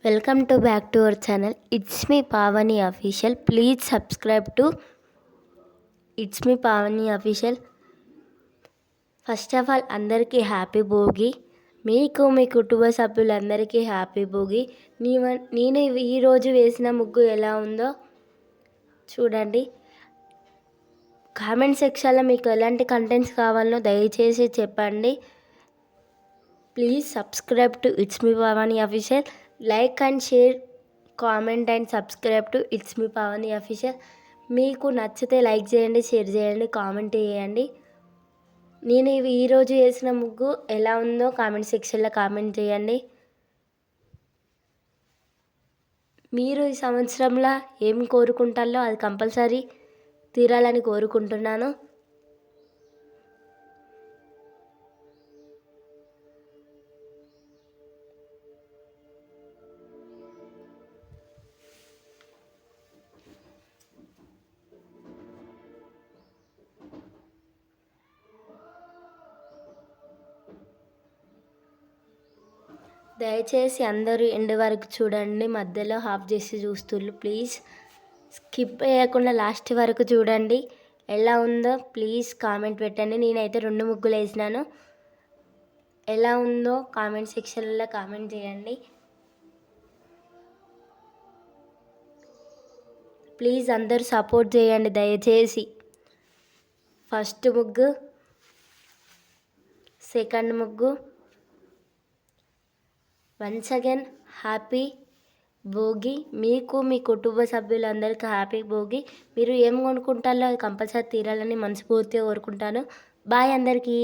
Welcome to back to our channel. It's me Pavani official. Please subscribe to it's me Pavani official. First of all అందరికీ happy Bhogi. మీకు మీ కుటుంబ సభ్యులందరికీ happy Bhogi. నేను ఈరోజు వేసిన ముగ్గు ఎలా ఉందో చూడండి. కామెంట్ సెక్షన్లో మీకు ఎలాంటి కంటెంట్స్ కావాలో దయచేసి చెప్పండి. Please subscribe to it's me Pavani official. Like and share, comment and subscribe to it's me Pavani official. మీకు నచ్చితే లైక్ చేయండి, షేర్ చేయండి, కామెంట్ చేయండి. నేను ఈరోజు వేసిన ముగ్గు ఎలా ఉందో కామెంట్ సెక్షన్లో కామెంట్ చేయండి. మీరు ఈ సంవత్సరంలో ఏం కోరుకుంటారో అది కంపల్సరీ తీరాలని కోరుకుంటున్నాను. దయచేసి అందరూ ఎండ్ వరకు చూడండి. మధ్యలో హాఫ్ చేసి చూస్తున్నారు. ప్లీజ్ స్కిప్ చేయకుండా లాస్ట్ వరకు చూడండి. ఎలా ఉందో ప్లీజ్ కామెంట్ పెట్టండి. నేనైతే 2 ముగ్గులు వేసినాను. ఎలా ఉందో కామెంట్ సెక్షన్లో కామెంట్ చేయండి. ప్లీజ్ అందరూ సపోర్ట్ చేయండి దయచేసి. ఫస్ట్ ముగ్గు, సెకండ్ ముగ్గు. Once again happy Bhogi. మీకు మీ కుటుంబ సభ్యులందరికీ హ్యాపీ భోగి. మీరు ఏం కొనుక్కుంటారో అది కంపల్సరీ తీరాలని మనస్ఫూర్తిగా కోరుకుంటాను. బాయ్ అందరికీ.